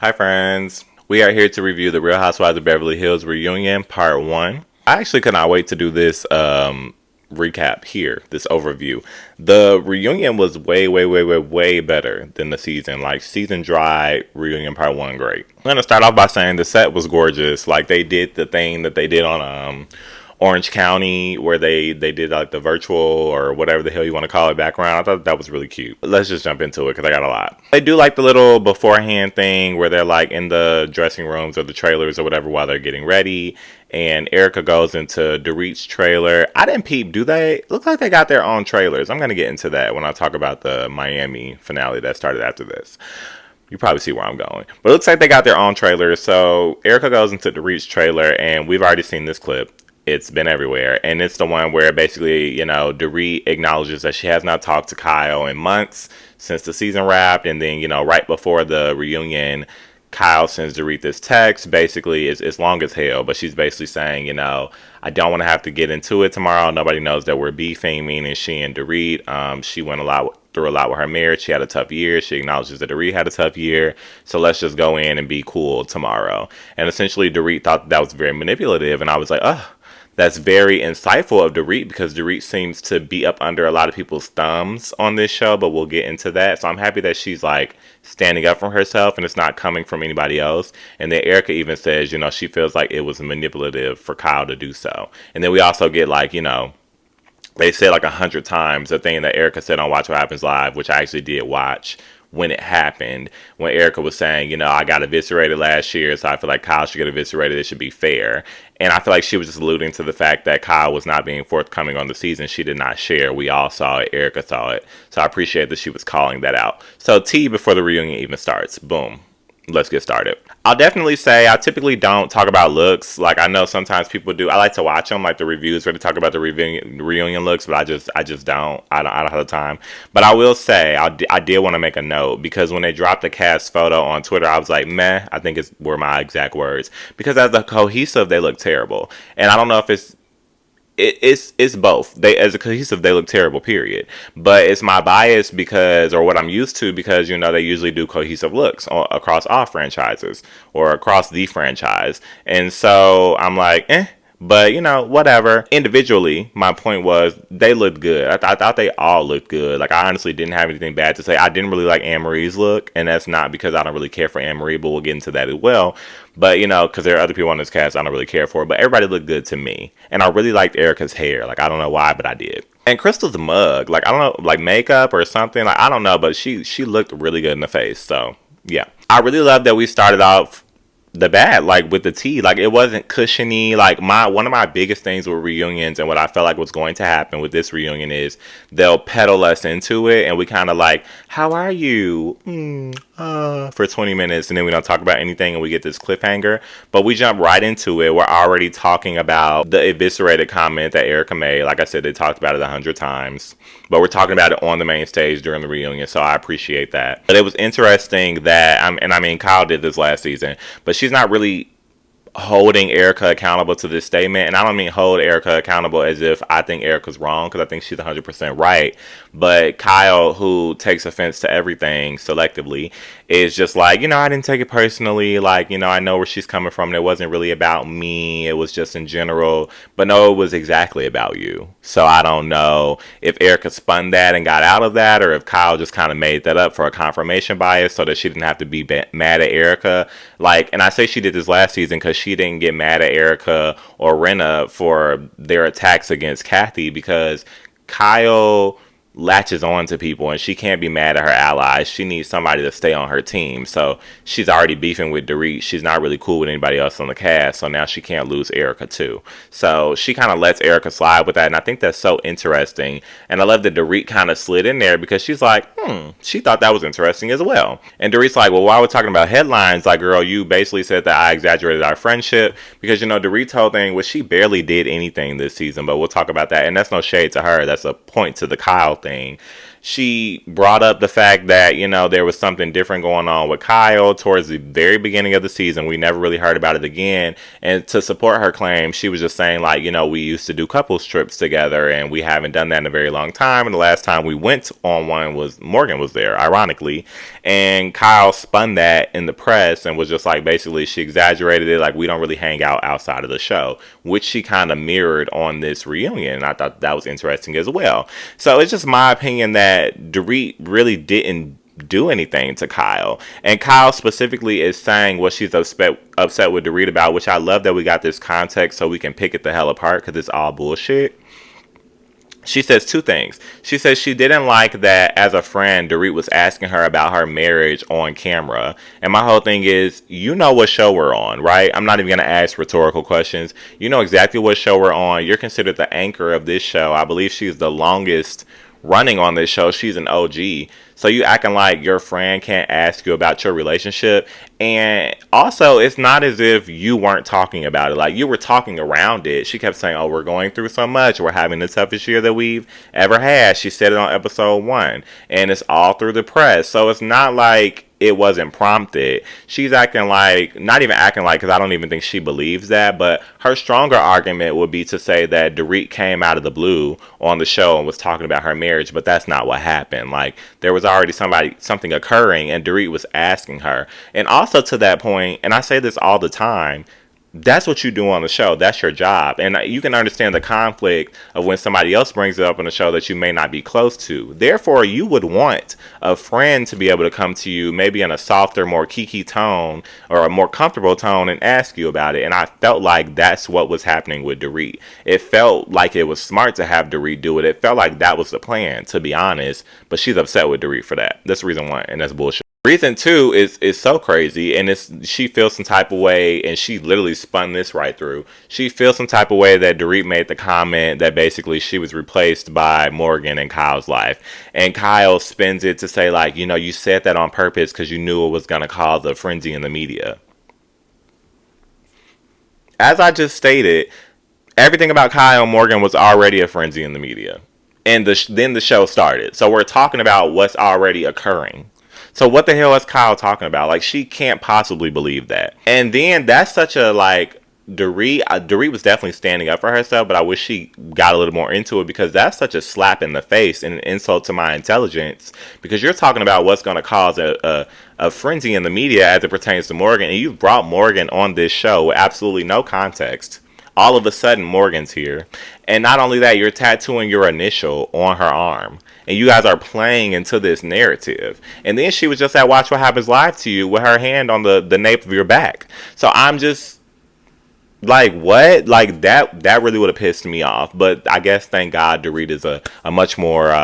Hi friends, we are here to review the Real Housewives of Beverly Hills reunion part 1. I actually could not wait to do this recap here, this overview. The reunion was way better than the season. Like season dry, reunion part 1 great. I'm going to start off by saying the set was gorgeous. Like they did the thing that they did on Orange County where they did like the virtual or whatever the hell you want to call it background. I thought that was really cute. Let's just jump into it because I got a lot. They do like the little beforehand thing where they're like in the dressing rooms or the trailers or whatever while they're getting ready. And Erica goes into Dorit's trailer. I didn't peep. Do they look like they got their own trailers? I'm going to get into that when I talk about the Miami finale that started after this. You probably see where I'm going. But it looks like they got their own trailers. So Erica goes into Dorit's trailer, and we've already seen this clip. It's been everywhere. And it's the one where basically, Dorit acknowledges that she has not talked to Kyle in months since the season wrapped. And then, right before the reunion, Kyle sends Dorit this text. Basically, it's long as hell, but she's basically saying, I don't want to have to get into it tomorrow. Nobody knows that we're beefing, meaning she and Dorit. She went through a lot with her marriage. She had a tough year. She acknowledges that Dorit had a tough year. So let's just go in and be cool tomorrow. And essentially, Dorit thought that was very manipulative. And I was like, ugh. That's very insightful of Dorit because Dorit seems to be up under a lot of people's thumbs on this show, but we'll get into that. So I'm happy that she's like standing up for herself and it's not coming from anybody else. And then Erica even says, she feels like it was manipulative for Kyle to do so. And then we also get like, they said like 100 times the thing that Erica said on Watch What Happens Live, which I actually did watch when it happened, when Erica was saying, I got eviscerated last year, so I feel like Kyle should get eviscerated. It should be fair. And I feel like she was just alluding to the fact that Kyle was not being forthcoming on the season. She did not share. We all saw it. Erica saw it. So I appreciate that she was calling that out. So T before the reunion even starts. Boom. Let's get started. I'll definitely say I typically don't talk about looks. Like I know sometimes people do. I like to watch them, like the reviews where they talk about the reunion looks, but I just don't. I don't have the time. But I will say I did want to make a note because when they dropped the cast photo on Twitter, I was like, meh. I think were my exact words because as a cohesive, they look terrible. And I don't know if it's both. They as a cohesive they look terrible, period. But it's my bias because or what I'm used to because they usually do cohesive looks across all franchises or across the franchise. And so I'm like, but whatever. Individually, my point was they looked good. I thought they all looked good. Like I honestly didn't have anything bad to say. I didn't really like Annemarie's look, and that's not because I don't really care for Annemarie, but we'll get into that as well. But because there are other people on this cast I don't really care for. But everybody looked good to me, and I really liked Erica's hair. Like I don't know why, but I did. And Crystal's mug, like I don't know, like makeup or something. Like I don't know, but she looked really good in the face. So yeah, I really love that we started off the bad like with the tea. Like it wasn't cushiony. Like one of my biggest things with reunions and what I felt like was going to happen with this reunion is they'll pedal us into it and we kind of like, how are you for 20 minutes and then we don't talk about anything and we get this cliffhanger, but we jump right into it. We're already talking about the eviscerated comment that Erica made. Like I said, they talked about it 100 times, but we're talking about it on the main stage during the reunion, so I appreciate that. But it was interesting that and I mean Kyle did this last season, but she's not really holding Erica accountable to this statement. And I don't mean hold Erica accountable as if I think Erica's wrong, because I think she's 100% right. But Kyle, who takes offense to everything selectively, is just like, I didn't take it personally. Like, I know where she's coming from. It wasn't really about me. It was just in general. But no, it was exactly about you. So I don't know if Erica spun that and got out of that, or if Kyle just kind of made that up for a confirmation bias so that she didn't have to be mad at Erica. Like, and I say she did this last season because she didn't get mad at Erica or Renna for their attacks against Kathy, because Kyle latches on to people and she can't be mad at her allies. She needs somebody to stay on her team. So she's already beefing with Dorit. She's not really cool with anybody else on the cast. So now she can't lose Erica too. So she kind of lets Erica slide with that. And I think that's so interesting. And I love that Dorit kind of slid in there because she's like, she thought that was interesting as well. And Dorit's like, well, while we're talking about headlines, like, girl, you basically said that I exaggerated our friendship, because, Dorit's whole thing was she barely did anything this season, but we'll talk about that. And that's no shade to her. That's a point to the Kyle thing. She brought up the fact that, you know, there was something different going on with Kyle towards the very beginning of the season. We never really heard about it again. And to support her claim, she was just saying, like, you know, we used to do couples trips together and we haven't done that in a very long time. And the last time we went on one was Morgan was there, ironically. And Kyle spun that in the press and was just like, basically, she exaggerated it. Like, we don't really hang out outside of the show, which she kind of mirrored on this reunion. And I thought that was interesting as well. So it's just my opinion that Dorit really didn't do anything to Kyle. And Kyle specifically is saying what she's upset with Dorit about, which I love that we got this context so we can pick it the hell apart because it's all bullshit. She says two things. She says she didn't like that as a friend, Dorit was asking her about her marriage on camera. And my whole thing is, you know what show we're on, right? I'm not even going to ask rhetorical questions. You know exactly what show we're on. You're considered the anchor of this show. I believe she's the longest running on this show. She's an OG. So you acting like your friend can't ask you about your relationship. And also, it's not as if you weren't talking about it. Like, you were talking around it. She kept saying, oh, we're going through so much. We're having the toughest year that we've ever had. She said it on episode 1. And it's all through the press. So it's not like it wasn't prompted. She's acting like, not even acting like, because I don't even think she believes that, but her stronger argument would be to say that Dorit came out of the blue on the show and was talking about her marriage, but that's not what happened. Like, there was already something occurring, and Dorit was asking her. And also to that point, and I say this all the time, that's what you do on the show. That's your job. And you can understand the conflict of when somebody else brings it up on the show that you may not be close to. Therefore, you would want a friend to be able to come to you maybe in a softer, more kiki tone or a more comfortable tone and ask you about it. And I felt like that's what was happening with Dorit. It felt like it was smart to have Dorit do it. It felt like that was the plan, to be honest. But she's upset with Dorit for that. That's reason one, and that's bullshit. Reason two is so crazy, and she feels some type of way, and she literally spun this right through. She feels some type of way that Dorit made the comment that basically she was replaced by Morgan in Kyle's life. And Kyle spins it to say, like, you know, you said that on purpose because you knew it was going to cause a frenzy in the media. As I just stated, everything about Kyle and Morgan was already a frenzy in the media. And then the show started. So we're talking about what's already occurring. So what the hell is Kyle talking about? Like, she can't possibly believe that. And then that's such a, like, Dorit was definitely standing up for herself, but I wish she got a little more into it because that's such a slap in the face and an insult to my intelligence because you're talking about what's going to cause a frenzy in the media as it pertains to Morgan, and you've brought Morgan on this show with absolutely no context. All of a sudden, Morgan's here. And not only that, you're tattooing your initial on her arm. And you guys are playing into this narrative. And then she was just at Watch What Happens Live to you with her hand on the nape of your back. So I'm just like, what? Like, that really would have pissed me off. But I guess, thank God, Dorit is a much more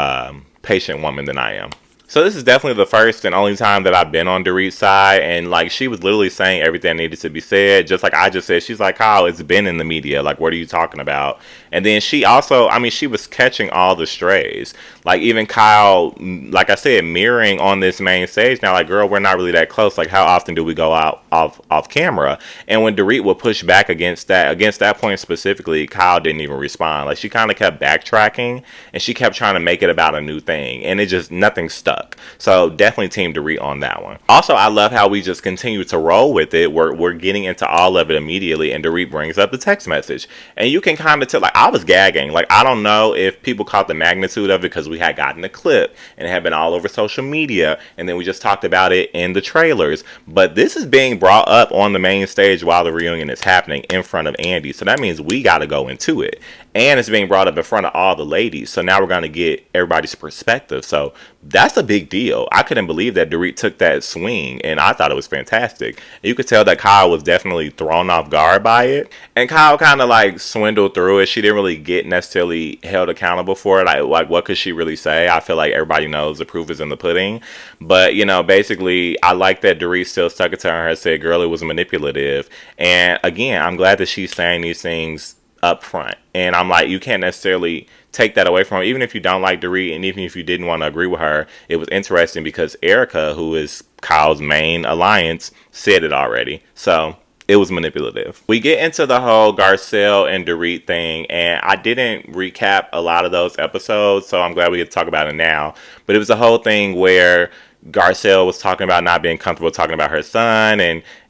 patient woman than I am. So this is definitely the first and only time that I've been on Dorit's side, and like she was literally saying everything that needed to be said, just like I just said. She's like, Kyle, it's been in the media. Like, what are you talking about? And then she also, I mean, she was catching all the strays. Like, even Kyle, like I said, mirroring on this main stage now, like, girl, we're not really that close. Like, how often do we go out off camera? And when Dorit would push back against that point specifically, Kyle didn't even respond. Like, she kind of kept backtracking, and she kept trying to make it about a new thing, and it just, nothing stuck. So definitely team Dorit on that one. Also, I love how we just continue to roll with it. We're getting into all of it immediately, and Dorit brings up the text message, and you can kind of tell. Like, I was gagging. Like, I don't know if people caught the magnitude of it because we had gotten a clip and it had been all over social media, and then we just talked about it in the trailers. But this is being brought up on the main stage while the reunion is happening in front of Andy. So that means we got to go into it, and it's being brought up in front of all the ladies. So now we're going to get everybody's perspective. So that's a big deal. I couldn't believe that Dorit took that swing, and I thought it was fantastic. You could tell that Kyle was definitely thrown off guard by it, and Kyle kind of like swindled through it. She didn't really get necessarily held accountable for it. Like what could she really say? I feel like everybody knows the proof is in the pudding. But, you know, basically, I like that Dorit still stuck it to her and said, girl, it was manipulative. And again, I'm glad that she's saying these things up front. And I'm like, you can't necessarily take that away from her. Even if you don't like Dorit, and even if you didn't want to agree with her, it was interesting because Erica, who is Kyle's main alliance, said it already. So It was manipulative. We get into the whole Garcelle and Dorit thing, and I didn't recap a lot of those episodes, so I'm glad we get to talk about it now. But it was the whole thing where Garcelle was talking about not being comfortable talking about her son,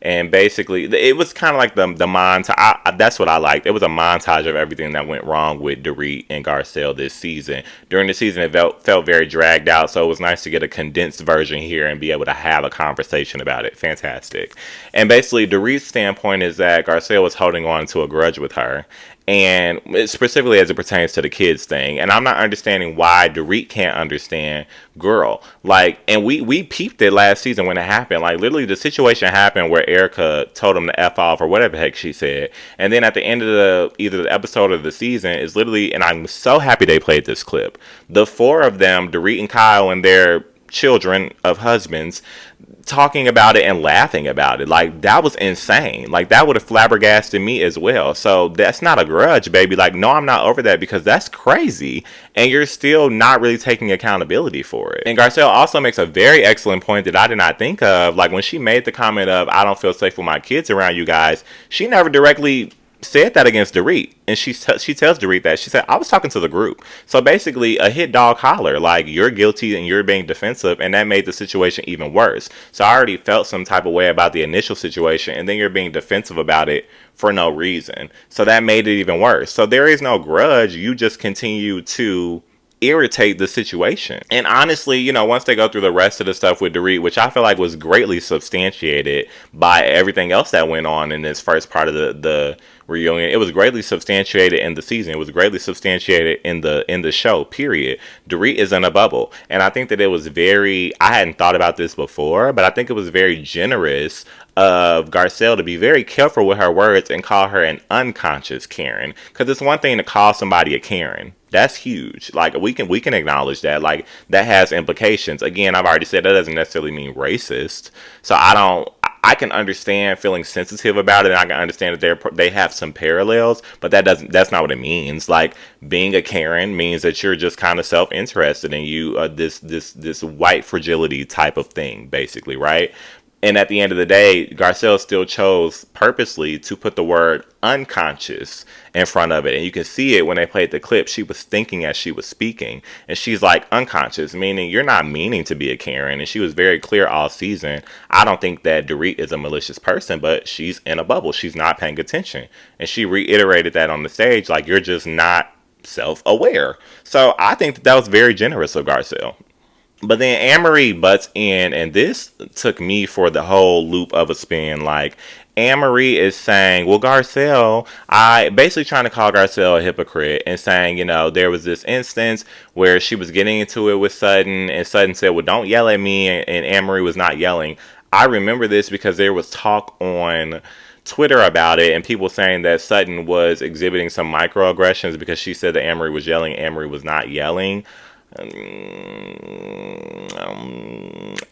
and basically it was kind of like the montage. That's what I liked. It was a montage of everything that went wrong with Dorit and Garcelle this season. During the season, it felt very dragged out, so it was nice to get a condensed version here and be able to have a conversation about it. Fantastic. And basically, Dorit's standpoint is that Garcelle was holding on to a grudge with her, and specifically as it pertains to the kids thing. And I'm not understanding why Dorit can't understand girl. Like, and we peeped it last season when it happened. Like, literally the situation happened where Erica told him to F off or whatever the heck she said. And then at the end of either the episode or the season is literally, and I'm so happy they played this clip. The four of them, Dorit and Kyle and their children of husbands, talking about it and laughing about it. Like, that was insane. Like, that would have flabbergasted me as well. So that's not a grudge, baby. Like, no, I'm not over that, because that's crazy, and you're still not really taking accountability for it. And Garcelle also makes a very excellent point that I did not think of. Like, when she made the comment of, I don't feel safe with my kids around you guys, she never directly said that against Dorit, and she tells Dorit that she said, I was talking to the group. So basically, a hit dog holler, like, you're guilty and you're being defensive, and that made the situation even worse. So I already felt some type of way about the initial situation, and then you're being defensive about it for no reason. So that made it even worse. So there is no grudge. You just continue to irritate the situation. And honestly, you know, once they go through the rest of the stuff with Dorit, which I feel like was greatly substantiated by everything else that went on in this first part of the reunion, it was greatly substantiated in the season. It was greatly substantiated in the show, period. Dorit is in a bubble. And I think that it was I hadn't thought about this before, but I think it was very generous of Garcelle to be very careful with her words and call her an unconscious Karen. Because it's one thing to call somebody a Karen. That's huge. Like, we can acknowledge that. Like, that has implications. Again, I've already said that doesn't necessarily mean racist. So I can understand feeling sensitive about it, and I can understand that they have some parallels, but that's not what it means. Like, being a Karen means that you're just kind of self-interested in you, this white fragility type of thing, basically, right? And at the end of the day, Garcelle still chose purposely to put the word unconscious in front of it. And you can see it when they played the clip. She was thinking as she was speaking. And she's like, unconscious, meaning you're not meaning to be a Karen. And she was very clear all season. I don't think that Dorit is a malicious person, but she's in a bubble. She's not paying attention. And she reiterated that on the stage, like, you're just not self-aware. So I think that was very generous of Garcelle. But then Annemarie butts in, and this took me for the whole loop of a spin. Like, Annemarie is saying, well, Garcelle, I basically trying to call Garcelle a hypocrite and saying, you know, there was this instance where she was getting into it with Sutton, and Sutton said, well, don't yell at me, and Annemarie was not yelling. I remember this because there was talk on Twitter about it, and people saying that Sutton was exhibiting some microaggressions because she said that Annemarie was yelling, Annemarie was not yelling.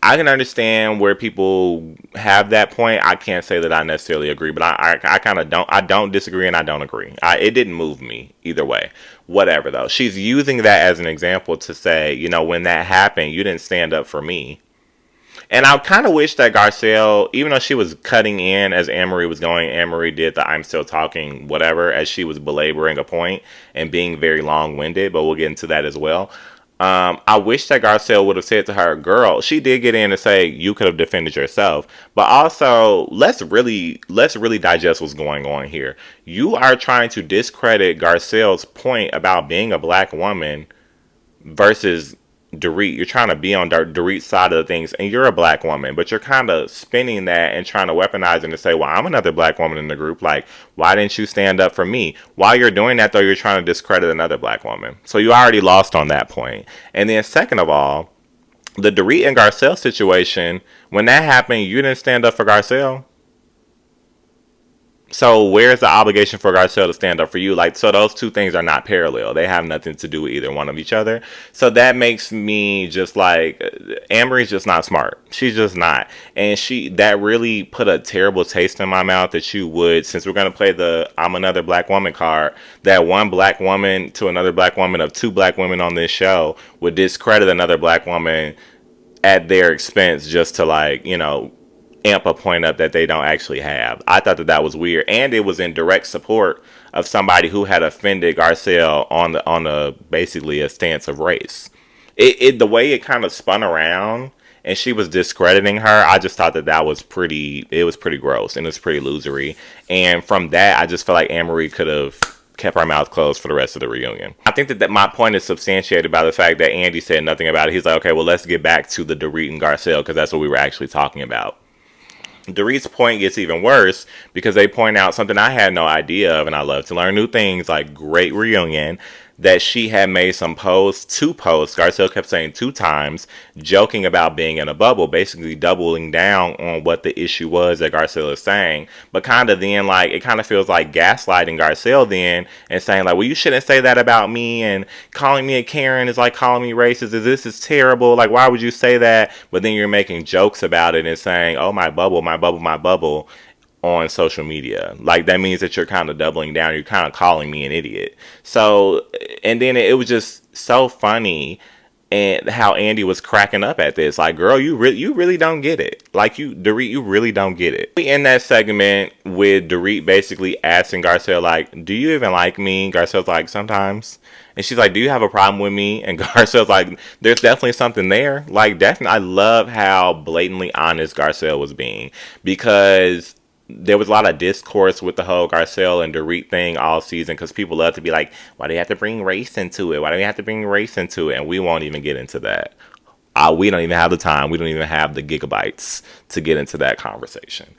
I can understand where people have that point. I can't say that I necessarily agree, but I kind of don't. I don't disagree and I don't agree. It didn't move me either way. Whatever, though. She's using that as an example to say, you know, when that happened, you didn't stand up for me. And I kind of wish that Garcelle, even though she was cutting in as Annemarie was going, Annemarie did the I'm still talking, whatever, as she was belaboring a point and being very long-winded, but we'll get into that as well. I wish that Garcelle would have said to her, girl, she did get in and say you could have defended yourself, but also let's really digest what's going on here. You are trying to discredit Garcelle's point about being a black woman versus Dorit. You're trying to be on Dorit's side of the things, and you're a black woman, but you're kind of spinning that and trying to weaponize it to say, well, I'm another black woman in the group. Like, why didn't you stand up for me? While you're doing that, though, you're trying to discredit another black woman. So you already lost on that point. And then second of all, the Dorit and Garcelle situation, when that happened, you didn't stand up for Garcelle. So where's the obligation for Garcelle to stand up for you? Like, so those two things are not parallel. They have nothing to do with either one of each other. So that makes me just like, Annemarie's just not smart. She's just not. And that really put a terrible taste in my mouth that you would, since we're going to play the I'm another black woman card, that one black woman to another black woman of two black women on this show would discredit another black woman at their expense just to, like, you know, amp a point up that they don't actually have. I thought that was weird, and it was in direct support of somebody who had offended Garcelle on the basically a stance of race. The way it kind of spun around and she was discrediting her, I just thought that was pretty. It was pretty gross and it was pretty losery. And from that, I just felt like Annemarie could have kept her mouth closed for the rest of the reunion. I think that my point is substantiated by the fact that Andy said nothing about it. He's like, okay, well, let's get back to the Dorit and Garcelle because that's what we were actually talking about. Dorit's point gets even worse because they point out something I had no idea of, and I love to learn new things, like great reunion, that she had made two posts, Garcelle kept saying 2 times, joking about being in a bubble, basically doubling down on what the issue was that Garcelle is saying, but kind of then, like, it kind of feels like gaslighting Garcelle then, and saying, like, well, you shouldn't say that about me, and calling me a Karen is like calling me racist, this is terrible, like, why would you say that, but then you're making jokes about it and saying, oh, my bubble, my bubble, my bubble, on social media. Like, that means that you're kind of doubling down. You're kind of calling me an idiot. So, and then it was just so funny and how Andy was cracking up at this. Like, girl, you really don't get it. Like, Dorit, you really don't get it. We end that segment with Dorit basically asking Garcelle, like, do you even like me? Garcelle's like, sometimes. And she's like, do you have a problem with me? And Garcelle's like, there's definitely something there. Like, definitely. I love how blatantly honest Garcelle was being, because there was a lot of discourse with the whole Garcelle and Dorit thing all season, because people love to be like, why do you have to bring race into it? Why do you have to bring race into it? And we won't even get into that. We don't even have the time. We don't even have the gigabytes to get into that conversation.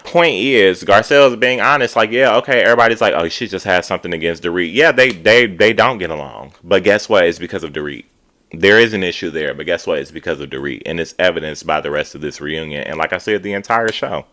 Point is, Garcelle is being honest. Like, yeah, okay, everybody's like, oh, she just has something against Dorit. Yeah, they don't get along. But guess what? It's because of Dorit. There is an issue there, but guess what? It's because of Dorit. And it's evidenced by the rest of this reunion. And like I said, the entire show.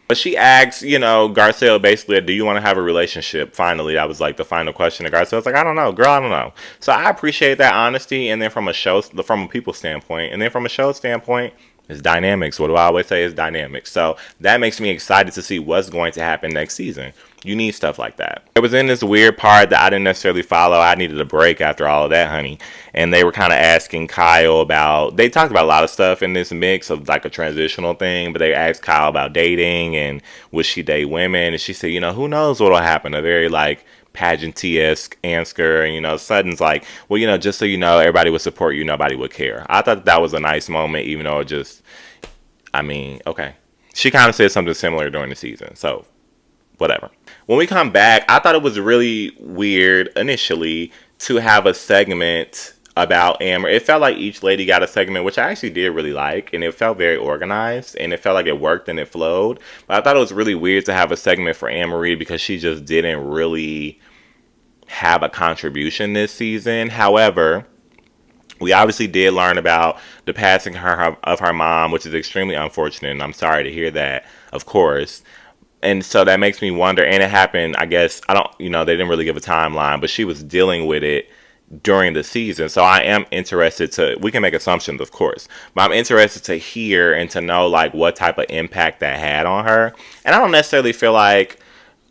But she asks, Garcelle basically, do you want to have a relationship? Finally, that was like the final question. And Garcelle's like, I don't know, girl, I don't know. So I appreciate that honesty. And then from a people standpoint, and then from a show standpoint, it's dynamics. What do I always say is dynamics. So that makes me excited to see what's going to happen next season. You need stuff like that. It was in this weird part that I didn't necessarily follow. I needed a break after all of that, honey. And they were kind of asking Kyle about, they talked about a lot of stuff in this mix of like a transitional thing, but they asked Kyle about dating and would she date women? And she said, who knows what will happen? A very like pageant-esque answer. And Sutton's like, well, just so you know, everybody would support you, nobody would care. I thought that was a nice moment, even though okay. She kind of said something similar during the season, so whatever. When we come back, I thought it was really weird initially to have a segment about Amber. It felt like each lady got a segment, which I actually did really like, and it felt very organized, and it felt like it worked and it flowed. But I thought it was really weird to have a segment for Annemarie because she just didn't really have a contribution this season. However, we obviously did learn about the passing of her mom, which is extremely unfortunate, and I'm sorry to hear that, of course. And so that makes me wonder, and it happened, I guess, they didn't really give a timeline, but she was dealing with it during the season. So I am interested we can make assumptions, of course, but I'm interested to hear and to know, like, what type of impact that had on her. And I don't necessarily feel like,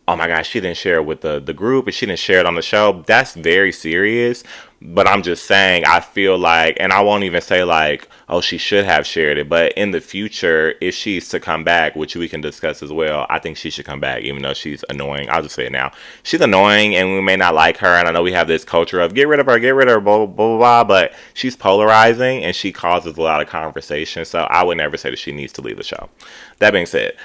oh my gosh, she didn't share it with the group and she didn't share it on the show. That's very serious. But I'm just saying, I feel like, and I won't even say like, oh, she should have shared it. But in the future, if she's to come back, which we can discuss as well, I think she should come back, even though she's annoying. I'll just say it now. She's annoying and we may not like her. And I know we have this culture of get rid of her, blah, blah, blah, blah. But she's polarizing and she causes a lot of conversation. So I would never say that she needs to leave the show. That being said,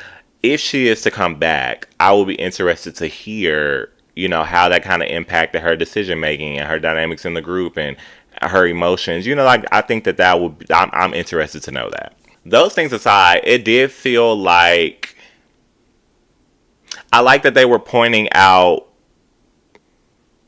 if she is to come back, I will be interested to hear, how that kind of impacted her decision making and her dynamics in the group and her emotions. I think that would, I'm interested to know that. Those things aside, it did feel like, I like that they were pointing out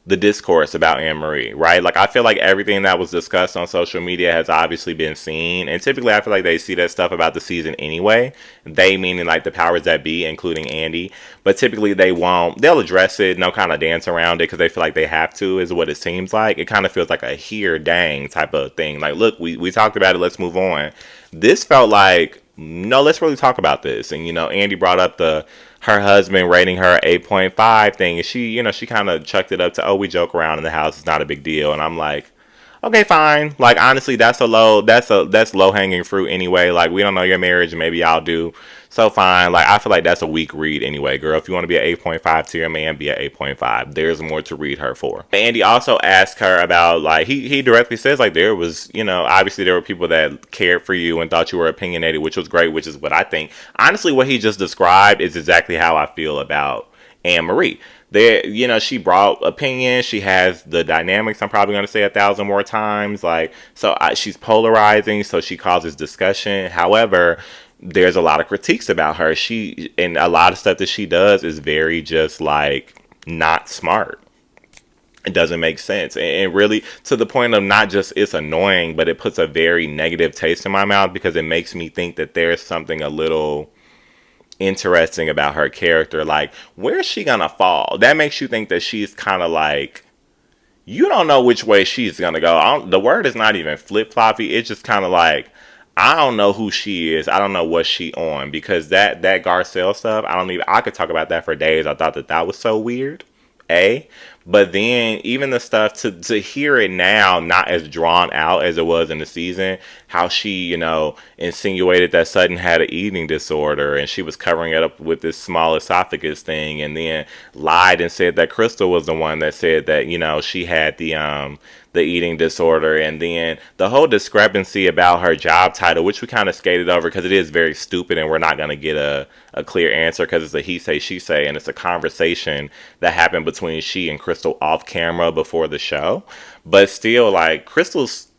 the discourse about Annemarie, right? Like, I feel like everything that was discussed on social media has obviously been seen. And typically, I feel like they see that stuff about the season anyway. They meaning, like, the powers that be, including Andy. But typically, they'll address it, no kind of dance around it because they feel like they have to, is what it seems like. It kind of feels like a here, dang type of thing. Like, look, we talked about it, let's move on. This felt like, no, let's really talk about this. And, Andy brought up her husband rating her 8.5 thing, and she kind of chucked it up to, oh, we joke around in the house, it's not a big deal. And I'm like, okay, fine. Like honestly, that's low hanging fruit anyway. Like we don't know your marriage, maybe y'all do. So fine. Like I feel like that's a weak read anyway, girl. If you want to be an 8.5 to your man, be an 8.5. There's more to read her for. Andy also asked her about like he directly says like there was, you know, obviously there were people that cared for you and thought you were opinionated, which was great, which is what I think. Honestly, what he just described is exactly how I feel about Annemarie. There, you know, she brought opinion. She has the dynamics. I'm probably going to say 1,000 more times. Like, she's polarizing, so she causes discussion. However, there's a lot of critiques about her. She and a lot of stuff that she does is very just like not smart. It doesn't make sense, and really to the point of not just it's annoying, but it puts a very negative taste in my mouth because it makes me think that there's something a little interesting about her character. Like, where's she gonna fall? That makes you think that she's kind of like, you don't know which way she's gonna go. The word is not even flip floppy. It's just kind of like, I don't know who she is. I don't know what she on, because that Garcelle stuff, I could talk about that for days. I thought that was so weird. But then even the stuff to hear it now, not as drawn out as it was in the season, how she, you know, insinuated that Sutton had an eating disorder and she was covering it up with this small esophagus thing, and then lied and said that Crystal was the one that said that, you know, she had the eating disorder, and then the whole discrepancy about her job title, which we kind of skated over because it is very stupid and we're not going to get a clear answer because it's a he say, she say, and it's a conversation that happened between she and Crystal off camera before the show. But still, like, Crystal's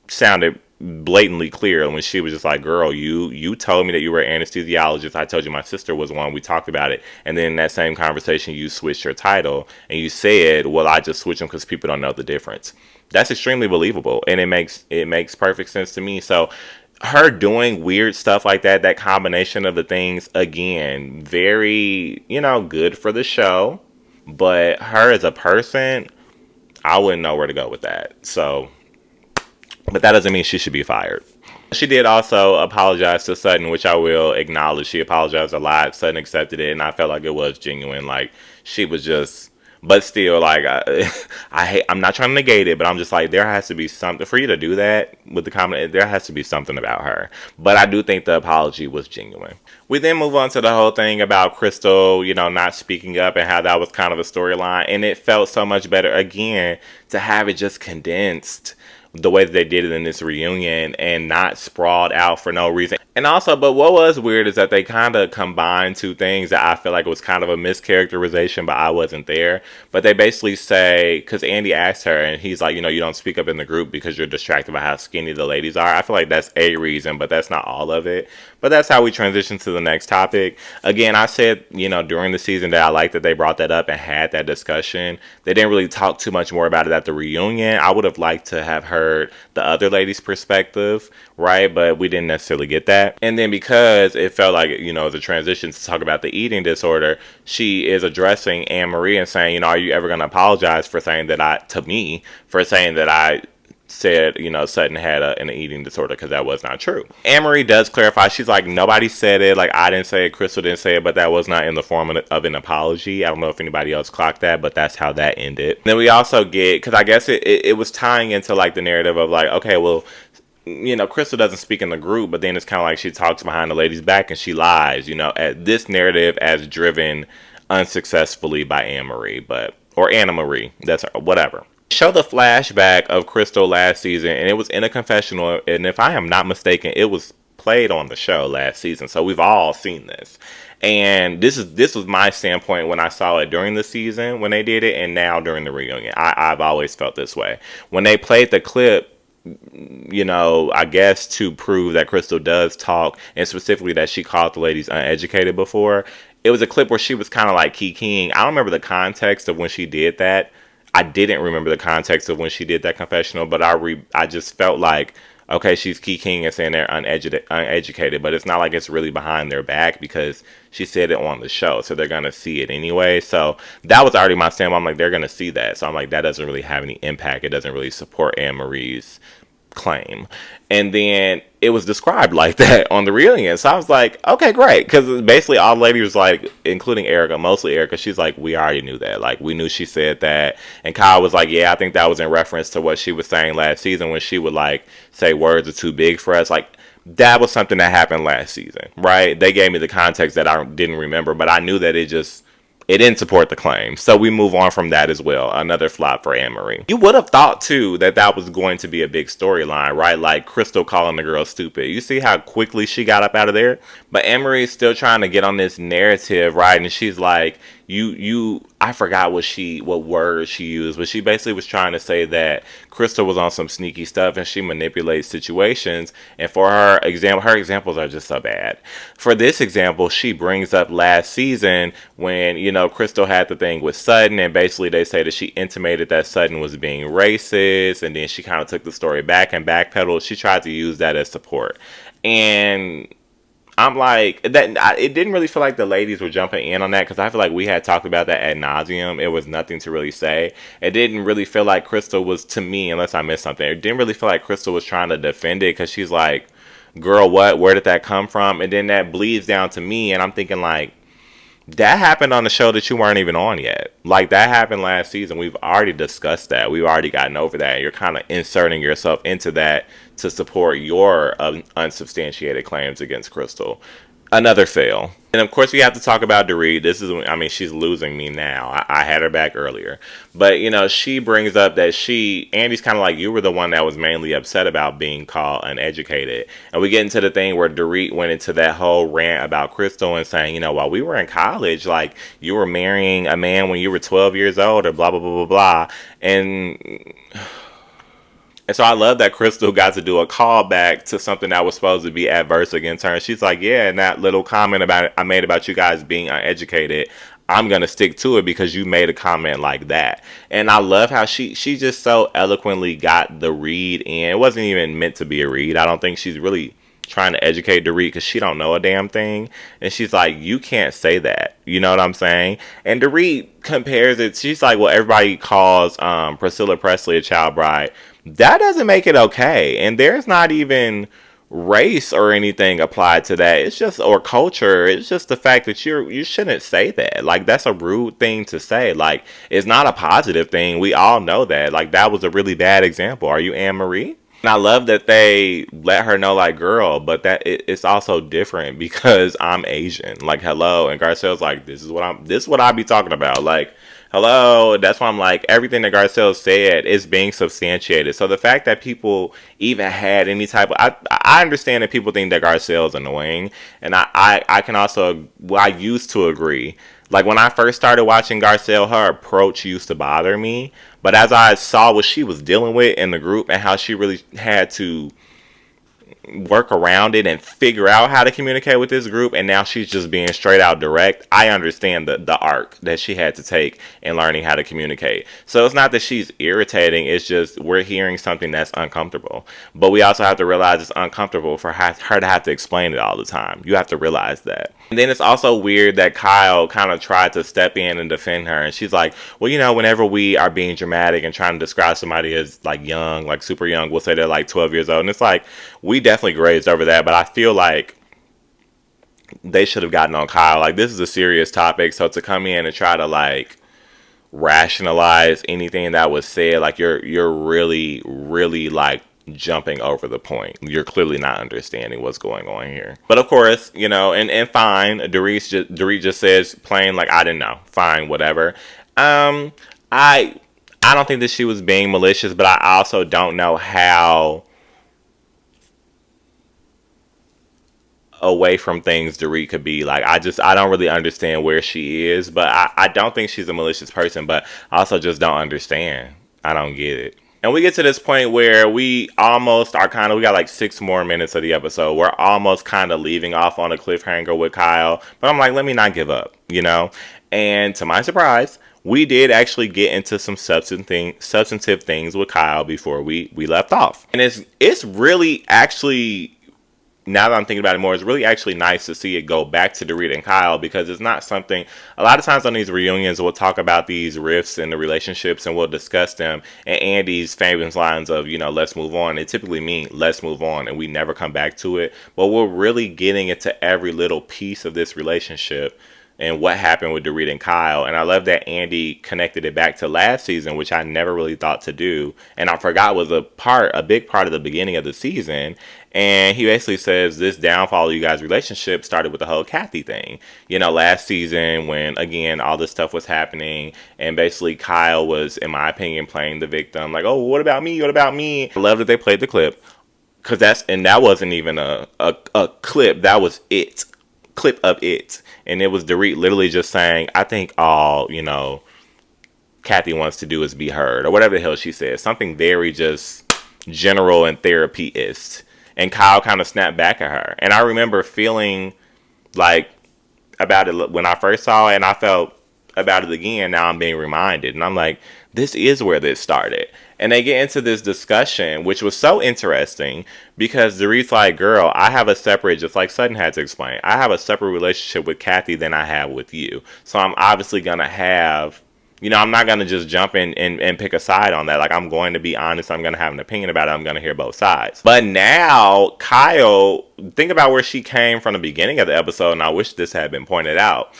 sounded blatantly clear when she was just like, girl, you told me that you were an anesthesiologist. I told you my sister was one. We talked about it. And then in that same conversation, you switched your title and you said, well, I just switched them because people don't know the difference. That's extremely believable, and it makes perfect sense to me. So her doing weird stuff like that combination of the things, again, very, you know, good for the show. But her as a person, I wouldn't know where to go with that. So, but that doesn't mean she should be fired. She did also apologize to Sutton, which I will acknowledge. She apologized a lot. Sutton accepted it, and I felt like it was genuine. Like, she was just, but still, like, I'm not trying to negate it, but I'm just like, there has to be something for you to do that with the comment. There has to be something about her. But I do think the apology was genuine. We then move on to the whole thing about Crystal, you know, not speaking up and how that was kind of a storyline. And it felt so much better, again, to have it just condensed the way that they did it in this reunion and not sprawled out for no reason. And also, but what was weird is that they kind of combined two things that I feel like was kind of a mischaracterization, but I wasn't there. But they basically say, because Andy asked her and he's like, you know, you don't speak up in the group because you're distracted by how skinny the ladies are. I feel like that's a reason, but that's not all of it. But that's how we transition to the next topic. Again, I said, you know, during the season that I liked that they brought that up and had that discussion. They didn't really talk too much more about it at the reunion. I would have liked to have heard the other lady's perspective, right? But we didn't necessarily get that. And then because it felt like, you know, the transition to talk about the eating disorder, she is addressing Annemarie and saying, you know, are you ever going to apologize for saying that for saying that I said, you know, Sutton had an eating disorder, because that was not true. Annemarie does clarify. She's like, nobody said it. Like, I didn't say it. Crystal didn't say it, but that was not in the form of an apology. I don't know if anybody else clocked that, but that's how that ended. Then we also get, because I guess it was tying into like the narrative of like, okay, well, you know, Crystal doesn't speak in the group, but then it's kind of like she talks behind the lady's back and she lies, you know, at this narrative as driven unsuccessfully by Annemarie, or Annemarie, that's her, whatever. Show the flashback of Crystal last season, and it was in a confessional, and if I am not mistaken, it was played on the show last season, so we've all seen this. And this was my standpoint when I saw it during the season when they did it, and now during the reunion. I've always felt this way. When they played the clip, you know, I guess to prove that Crystal does talk, and specifically that she called the ladies uneducated before, it was a clip where she was kind of like kikiing. I don't remember the context of when she did that. I didn't remember the context of when she did that confessional, but I just felt like, okay, she's kikiing and saying they're uneducated, but it's not like it's really behind their back because she said it on the show, so they're going to see it anyway. So that was already my stand. I'm like, they're going to see that. So I'm like, that doesn't really have any impact. It doesn't really support Annemarie's claim. And then it was described like that on the reunion. So I was like, okay, great. Because basically all the ladies was like, including Erica, mostly Erica, she's like, we already knew that. Like, we knew she said that. And Kyle was like, yeah, I think that was in reference to what she was saying last season when she would like say words are too big for us. Like, that was something that happened last season, right? They gave me the context that I didn't remember, but I knew that it didn't support the claim. So we move on from that as well. Another flop for Annemarie. You would have thought, too, that that was going to be a big storyline, right? Like Crystal calling the girl stupid. You see how quickly she got up out of there? But Annemarie is still trying to get on this narrative, right? And she's like, I forgot what words she used, but she basically was trying to say that Crystal was on some sneaky stuff and she manipulates situations. And for her examples are just so bad. For this example, she brings up last season when, Crystal had the thing with Sutton, and basically they say that she intimated that Sutton was being racist, and then she kind of took the story back and backpedaled. She tried to use that as support. And I'm like, it didn't really feel like the ladies were jumping in on that, because I feel like we had talked about that ad nauseum. It was nothing to really say. It didn't really feel like Crystal was, to me, unless I missed something, it didn't really feel like Crystal was trying to defend it, because she's like, girl, what? Where did that come from? And then that bleeds down to me, and I'm thinking like, that happened on the show that you weren't even on yet. Like, that happened last season. We've already discussed that. We've already gotten over that. You're kind of inserting yourself into that to support your unsubstantiated claims against Crystal. Another fail. And of course, we have to talk about Dorit. She's losing me now. I had her back earlier. But, she brings up that Andy's kind of like, you were the one that was mainly upset about being called uneducated. And we get into the thing where Dorit went into that whole rant about Crystal and saying, while we were in college, like, you were marrying a man when you were 12 years old or blah, blah, blah, blah, blah. And so I love that Crystal got to do a callback to something that was supposed to be adverse against her. And she's like, yeah, and that little comment I made about you guys being uneducated, I'm going to stick to it because you made a comment like that. And I love how she just so eloquently got the read in. It wasn't even meant to be a read. I don't think she's really trying to educate Dorit because she don't know a damn thing. And she's like, you can't say that. You know what I'm saying? And Dorit compares it. She's like, well, everybody calls Priscilla Presley a child bride. That doesn't make it okay. And there's not even race or anything applied to that. It's just, or culture. It's just the fact that you shouldn't say that. Like, that's a rude thing to say. Like, it's not a positive thing. We all know that. Like, that was a really bad example. Are you Annemarie? And I love that they let her know, like, girl, but it's also different because I'm Asian. Like, hello. And Garcelle's like, this is what I be talking about. Like, hello. That's why I'm like, everything that Garcelle said is being substantiated. So the fact that people even had any type of, I understand that people think that Garcelle is annoying. And I can also, I used to agree. Like, when I first started watching Garcelle, her approach used to bother me. But as I saw what she was dealing with in the group and how she really had to work around it and figure out how to communicate with this group, and now she's just being straight out direct, I understand the arc that she had to take in learning how to communicate. So it's not that she's irritating, it's just we're hearing something that's uncomfortable. But we also have to realize it's uncomfortable for her to have to explain it all the time. You have to realize that. And then it's also weird that Kyle kind of tried to step in and defend her, and she's like, well, whenever we are being dramatic and trying to describe somebody as like young, like super young, we'll say they're like 12 years old. And it's like, we definitely grazed over that, but I feel like they should have gotten on Kyle. Like, this is a serious topic, so to come in and try to like rationalize anything that was said, like, you're really, really like jumping over the point. You're clearly not understanding what's going on here. But of course, and fine, Dorit just says plain, like, I didn't know. Fine, whatever. I don't think that she was being malicious, but I also don't know how away from things Dorit could be. Like, I don't really understand where she is, but I don't think she's a malicious person, but I also just don't understand. I don't get it. And we get to this point where we almost are we got like 6 more minutes of the episode. We're almost kind of leaving off on a cliffhanger with Kyle, but I'm like, let me not give up, And to my surprise, we did actually get into some substantive things with Kyle before we left off. And it's really actually now that I'm thinking about it more, it's really actually nice to see it go back to Dorit and Kyle, because it's not something, a lot of times on these reunions, we'll talk about these rifts in the relationships and we'll discuss them. And Andy's famous lines of, let's move on, it typically mean let's move on, and we never come back to it. But we're really getting into every little piece of this relationship and what happened with Dorit and Kyle. And I love that Andy connected it back to last season, which I never really thought to do. And I forgot was a big part of the beginning of the season. And he basically says this downfall of you guys' relationship started with the whole Kathy thing. Last season when, again, all this stuff was happening. And basically Kyle was, in my opinion, playing the victim. Like, oh, what about me? What about me? I love that they played the clip. Because that wasn't even a clip. That was it. Clip of it. And it was Dorit literally just saying, I think all, Kathy wants to do is be heard, or whatever the hell she said. Something very just general and therapy-ist. And Kyle kind of snapped back at her. And I remember feeling like about it when I first saw it, and I felt about it again. Now I'm being reminded. And I'm like, this is where this started. And they get into this discussion, which was so interesting, because Dorit's like, girl, I have a separate, just like Sutton had to explain, I have a separate relationship with Kathy than I have with you. So I'm obviously going to have, I'm not going to just jump in and pick a side on that. Like, I'm going to be honest. I'm going to have an opinion about it. I'm going to hear both sides. But now, Kyle, think about where she came from the beginning of the episode, and I wish this had been pointed out.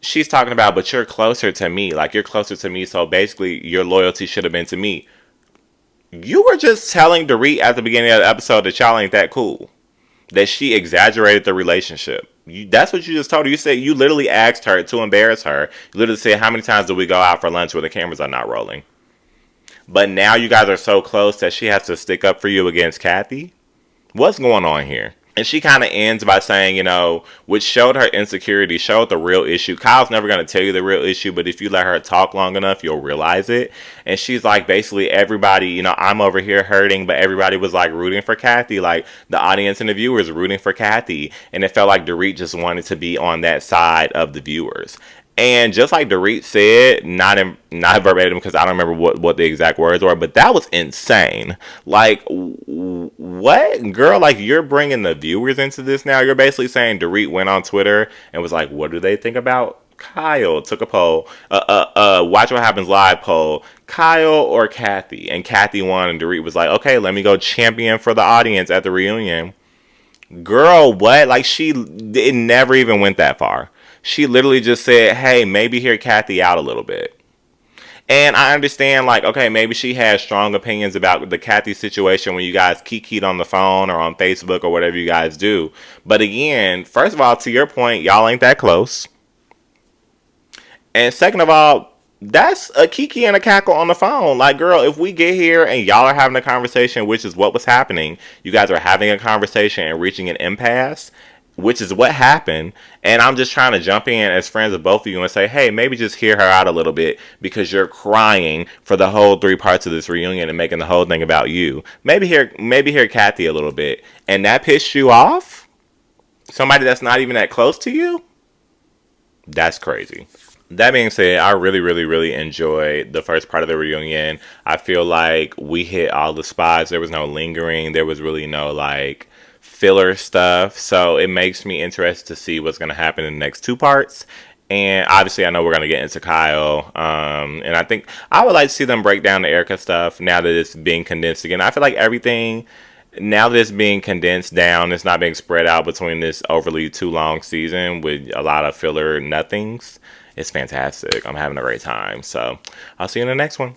She's talking about, but you're closer to me. Like, you're closer to me, so basically your loyalty should have been to me. You were just telling Dorit at the beginning of the episode that y'all ain't that cool. That she exaggerated the relationship. That's what you just told her. You said, you literally asked her to embarrass her. You literally said, how many times do we go out for lunch where the cameras are not rolling? But now you guys are so close that she has to stick up for you against Kathy? What's going on here? And she kind of ends by saying, which showed her insecurity, showed the real issue. Kyle's never going to tell you the real issue, but if you let her talk long enough, you'll realize it. And she's like, basically everybody, I'm over here hurting, but everybody was like rooting for Kathy. Like the audience and the viewers rooting for Kathy. And it felt like Dorit just wanted to be on that side of the viewers. And just like Dorit said, not verbatim, because I don't remember what the exact words were, but that was insane. Like, what? Girl, like, you're bringing the viewers into this now? You're basically saying Dorit went on Twitter and was like, what do they think about Kyle? Took a poll. Watch What Happens Live poll. Kyle or Kathy? And Kathy won, and Dorit was like, okay, let me go champion for the audience at the reunion. Girl, what? Like, it never even went that far. She literally just said, hey, maybe hear Kathy out a little bit. And I understand, like, okay, maybe she has strong opinions about the Kathy situation when you guys kikied on the phone or on Facebook or whatever you guys do. But again, first of all, to your point, y'all ain't that close. And second of all, that's a kiki and a cackle on the phone. Like, girl, if we get here and y'all are having a conversation, which is what was happening, you guys are having a conversation and reaching an impasse, which is what happened, and I'm just trying to jump in as friends of both of you and say, hey, maybe just hear her out a little bit, because you're crying for the whole 3 parts of this reunion and making the whole thing about you. Maybe hear Kathy a little bit, and that pissed you off? Somebody that's not even that close to you? That's crazy. That being said, I really, really, really enjoyed the first part of the reunion. I feel like we hit all the spots. There was no lingering. There was really no, like, filler stuff. So it makes me interested to see what's going to happen in the next 2 parts. And obviously, I know we're going to get into Kyle. And I think I would like to see them break down the Erica stuff now that it's being condensed again. I feel like everything, now that it's being condensed down, it's not being spread out between this overly too long season with a lot of filler nothings. It's fantastic. I'm having a great time. So I'll see you in the next one.